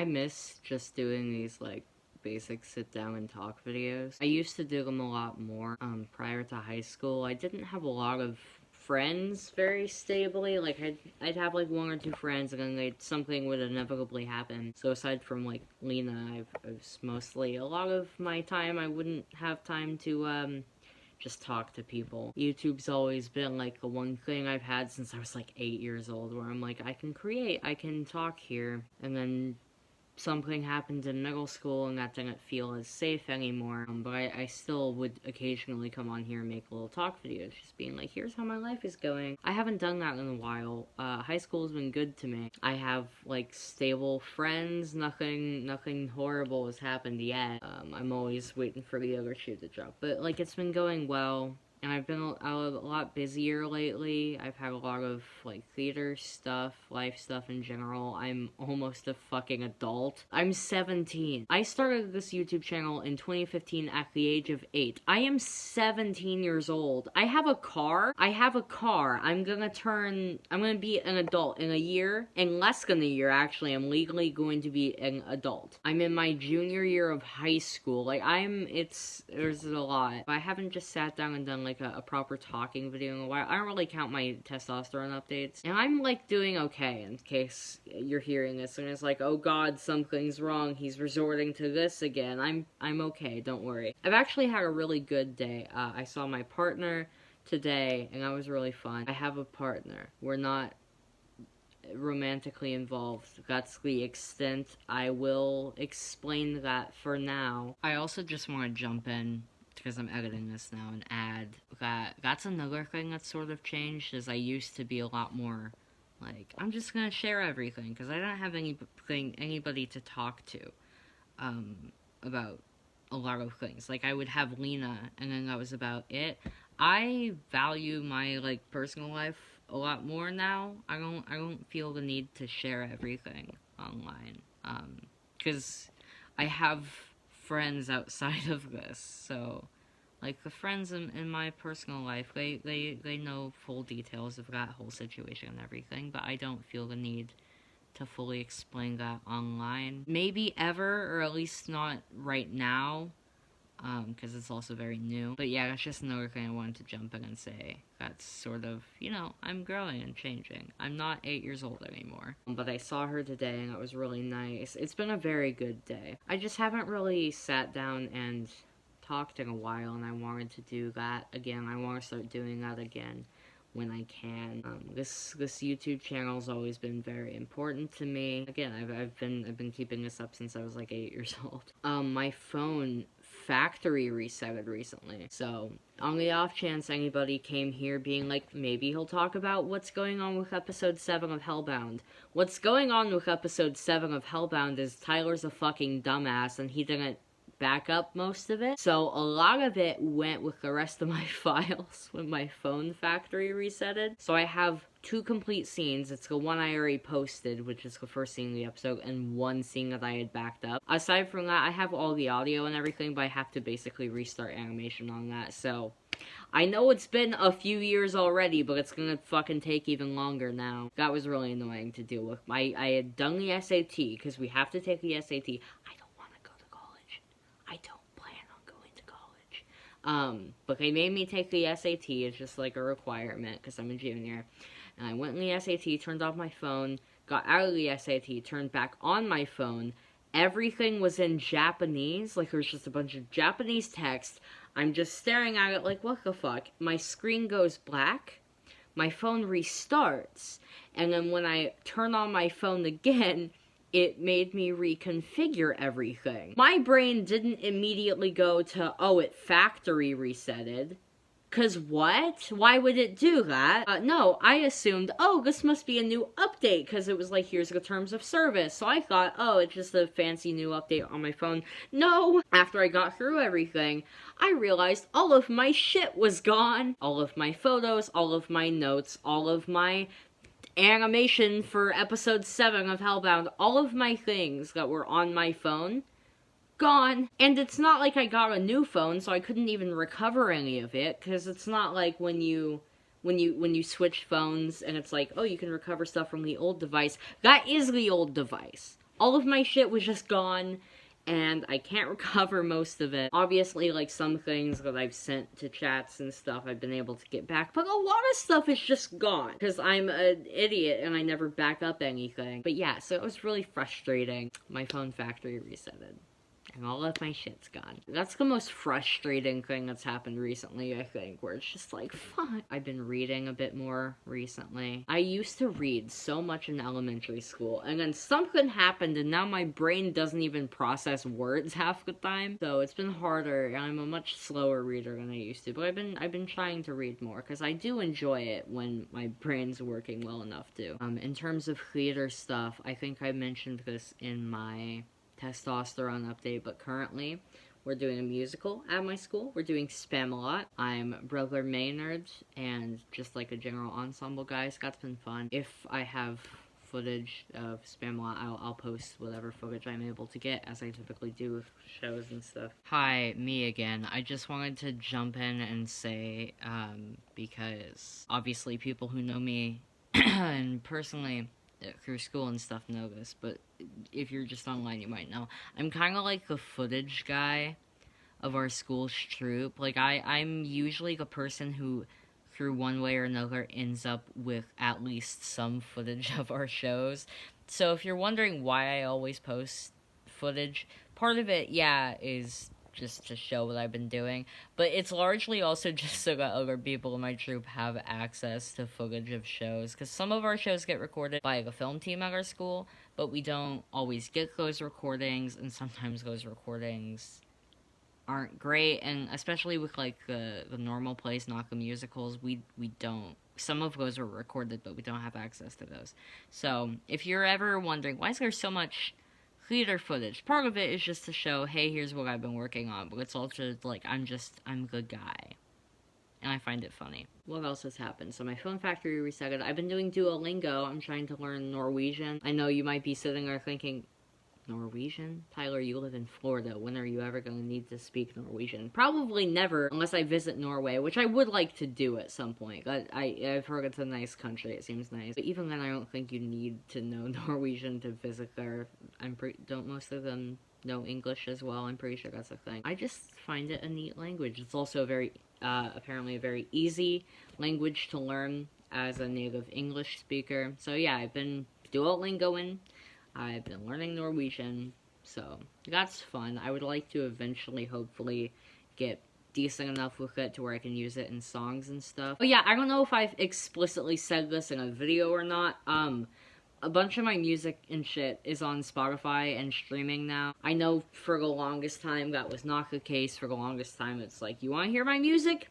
I miss just doing these, like, basic sit down and talk videos. I used to do them a lot more, prior to high school. I didn't have a lot of friends very stably. Like, I'd have, like, one or two friends, and then something would inevitably happen. So aside from, like, Lena, I've mostly, a lot of my time, I wouldn't have time to, just talk to people. YouTube's always been, like, the one thing I've had since I was, like, 8 years old, where I'm like, I can create, I can talk here. And then something happened in middle school and that didn't feel as safe anymore, but I still would occasionally come on here and make little talk videos, just being like, here's how my life is going. I haven't done that in a while. High school's been good to me. I have, like, stable friends, nothing horrible has happened yet. I'm always waiting for the other shoe to drop, but, like, it's been going well. And I've been a lot busier lately. I've had a lot of, like, theater stuff, life stuff in general. I'm almost a fucking adult. I'm 17. I started this YouTube channel in 2015 at the age of 8. I am 17 years old. I have a car. I'm gonna be an adult in a year. In less than a year, actually. I'm legally going to be an adult. I'm in my junior year of high school. Like, there's a lot. I haven't just sat down and done, like, a proper talking video in a while. I don't really count my testosterone updates. And I'm, like, doing okay, in case you're hearing this and it's like, oh god, something's wrong, he's resorting to this again. I'm okay, don't worry. I've actually had a really good day. I saw my partner today, and that was really fun. I have a partner. We're not romantically involved. That's the extent. I will explain that for now. I also just want to jump in, because I'm editing this now, and add that that's another thing that's sort of changed, is I used to be a lot more like, I'm just gonna share everything, because I don't have anybody to talk to about a lot of things. Like, I would have Lena, and then that was about it. I value my, like, personal life a lot more now. I don't feel the need to share everything online, because I have friends outside of this, so, like, the friends in my personal life, they know full details of that whole situation and everything, but I don't feel the need to fully explain that online. Maybe ever, or at least not right now, because it's also very new. But yeah, that's just another thing I wanted to jump in and say. That's sort of, you know, I'm growing and changing. I'm not 8 years old anymore. But I saw her today, and it was really nice. It's been a very good day. I just haven't really sat down and talked in a while, and I wanted to do that again. I want to start doing that again when I can. This YouTube channel's always been very important to me. Again, I've been keeping this up since I was like 8 years old. My phone factory resetted recently, so on the off chance anybody came here being like, maybe he'll talk about what's going on with episode 7 of Hellbound. What's going on with episode 7 of Hellbound is Tyler's a fucking dumbass, and he didn't back up most of it, so a lot of it went with the rest of my files when my phone factory resetted. So I have 2 complete scenes. It's the one I already posted, which is the first scene of the episode, and 1 scene that I had backed up. Aside from that, I have all the audio and everything, but I have to basically restart animation on that, so I know it's been a few years already, but it's gonna fucking take even longer now. That was really annoying to deal with. I had done the SAT, because we have to take the SAT. I don't plan on going to college. But they made me take the SAT. It's just like a requirement, because I'm a junior. And I went in the SAT, turned off my phone, got out of the SAT, turned back on my phone. Everything was in Japanese. Like, there was just a bunch of Japanese text. I'm just staring at it like, what the fuck? My screen goes black. My phone restarts. And then when I turn on my phone again, it made me reconfigure everything. My brain didn't immediately go to, oh, it factory resetted. 'Cause what? Why would it do that? No, I assumed, oh, this must be a new update, because it was like, here's the terms of service. So I thought, oh, it's just a fancy new update on my phone. No! After I got through everything, I realized all of my shit was gone. All of my photos, all of my notes, all of my animation for episode 7 of Hellbound, all of my things that were on my phone, gone. And it's not like I got a new phone, so I couldn't even recover any of it, because it's not like when you switch phones and it's like, oh, you can recover stuff from the old device. That is the old device. all of my shit was just gone, and I can't recover most of it. Obviously, like, some things that I've sent to chats and stuff I've been able to get back, but a lot of stuff is just gone, because I'm an idiot and I never back up anything. But yeah, so it was really frustrating. My phone factory resetted, and all of my shit's gone. That's the most frustrating thing that's happened recently, I think, where it's just like, fuck. I've been reading a bit more recently. I used to read so much in elementary school, and then something happened, and now my brain doesn't even process words half the time. So it's been harder, and I'm a much slower reader than I used to. But I've been trying to read more, because I do enjoy it when my brain's working well enough to. In terms of theater stuff, I think I mentioned this in my testosterone update, but currently we're doing a musical at my school. We're doing Spam-A-Lot. I'm Brother Maynard and just like a general ensemble guy, so that's been fun. If I have footage of Spam-A-Lot, I'll post whatever footage I'm able to get, as I typically do with shows and stuff. Hi, me again. I just wanted to jump in and say, because obviously people who know me and personally through school and stuff know this, but if you're just online, you might know. I'm kind of like the footage guy of our school's troupe. Like, I'm usually the person who, through one way or another, ends up with at least some footage of our shows. So if you're wondering why I always post footage, part of it, yeah, is just to show what I've been doing, but it's largely also just so that other people in my troupe have access to footage of shows, because some of our shows get recorded by the film team at our school, but we don't always get those recordings, and sometimes those recordings aren't great, and especially with, like, the normal plays, not the musicals, we don't. Some of those were recorded, but we don't have access to those. So, if you're ever wondering, why is there so much theater footage? Part of it is just to show, hey, here's what I've been working on, but it's also like, I'm a good guy. And I find it funny. What else has happened? So my phone factory resetted. I've been doing Duolingo. I'm trying to learn Norwegian. I know you might be sitting there thinking, Norwegian? Tyler, you live in Florida. When are you ever going to need to speak Norwegian? Probably never, unless I visit Norway, which I would like to do at some point. I've heard it's a nice country. It seems nice. But even then, I don't think you need to know Norwegian to visit there. Don't most of them know English as well? I'm pretty sure that's a thing. I just find it a neat language. It's also a very, apparently a very easy language to learn as a native English speaker. So yeah, I've been Duolingoing. I've been learning Norwegian, so that's fun. I would like to eventually, hopefully, get decent enough with it to where I can use it in songs and stuff. Oh yeah, I don't know if I've explicitly said this in a video or not. A bunch of my music and shit is on Spotify and streaming now. I know for the longest time that was not the case. For the longest time, it's like, you want to hear my music?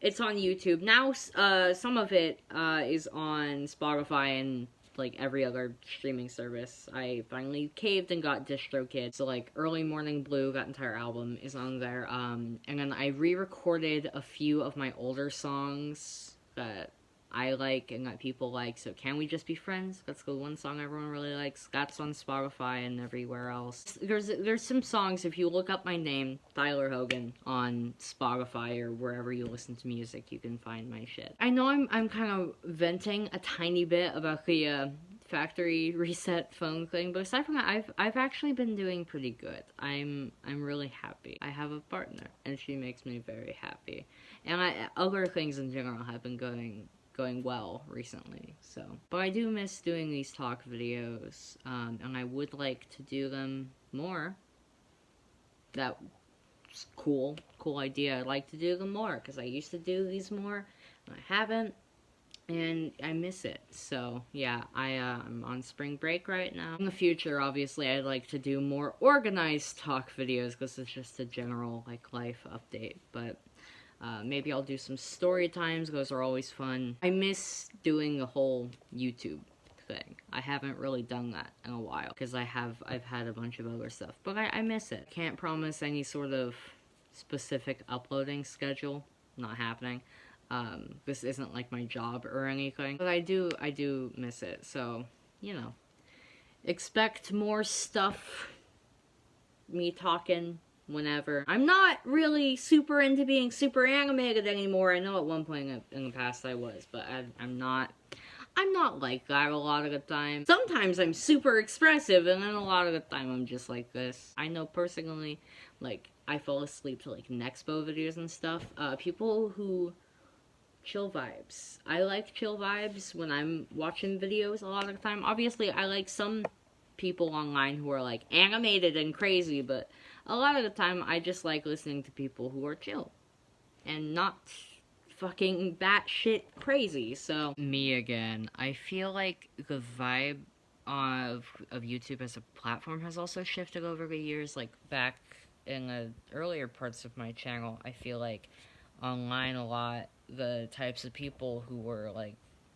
It's on YouTube. Now, some of it is on Spotify and like every other streaming service. I finally caved and got DistroKid. So like Early Morning Blue, that entire album is on there. And then I re-recorded a few of my older songs that I like and that people like. So Can We Just Be Friends? That's the one song everyone really likes. That's on Spotify and everywhere else. There's some songs, if you look up my name, Tyler Hogan, on Spotify or wherever you listen to music, you can find my shit. I know I'm kind of venting a tiny bit about the factory reset phone thing, but aside from that, I've actually been doing pretty good. I'm really happy. I have a partner, and she makes me very happy. And other things in general have been going well recently, so. But I do miss doing these talk videos, and I would like to do them more. That's cool idea. I'd like to do them more, because I used to do these more, and I haven't, and I miss it. So, yeah, I'm on spring break right now. In the future, obviously, I'd like to do more organized talk videos, because it's just a general, like, life update, but maybe I'll do some story times. Those are always fun. I miss doing the whole YouTube thing. I haven't really done that in a while because I've had a bunch of other stuff, but I miss it. Can't promise any sort of specific uploading schedule. Not happening. This isn't like my job or anything, but I do miss it. So, you know, expect more stuff. Me talking whenever. I'm not really super into being super animated anymore. I know at one point in the past I was, but I'm not I'm not like that a lot of the time. Sometimes I'm super expressive, and then a lot of the time I'm just like this. I know personally, like, I fall asleep to, like, Nexpo videos and stuff. People who chill vibes. I like chill vibes when I'm watching videos a lot of the time. Obviously, I like some people online who are, like, animated and crazy, but a lot of the time I just like listening to people who are chill and not fucking batshit crazy. So me again. I feel like the vibe of YouTube as a platform has also shifted over the years. Like back in the earlier parts of my channel, I feel like online a lot the types of people who were like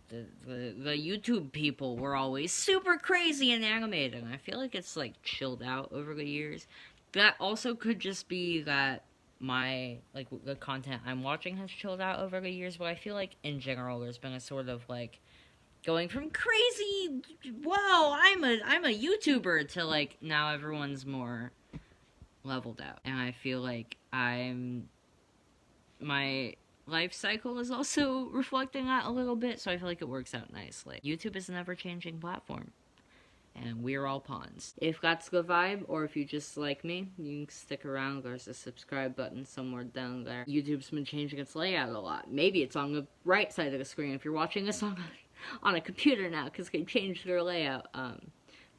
the YouTube people were always super crazy and animated. And I feel like it's like chilled out over the years. That also could just be that my like the content I'm watching has chilled out over the years, but I feel like in general there's been a sort of like going from crazy, whoa, I'm a YouTuber to like now everyone's more leveled out, and I feel like my life cycle is also reflecting that a little bit, so I feel like it works out nicely. YouTube is an ever-changing platform, and we're all pawns. If that's the vibe, or if you just like me, you can stick around. There's a subscribe button somewhere down there. YouTube's been changing its layout a lot. Maybe it's on the right side of the screen if you're watching this on a computer now, because they changed their layout.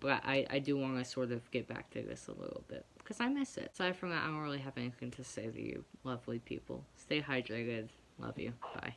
But I do want to sort of get back to this a little bit, because I miss it. Aside from that, I don't really have anything to say to you lovely people. Stay hydrated. Love you. Bye.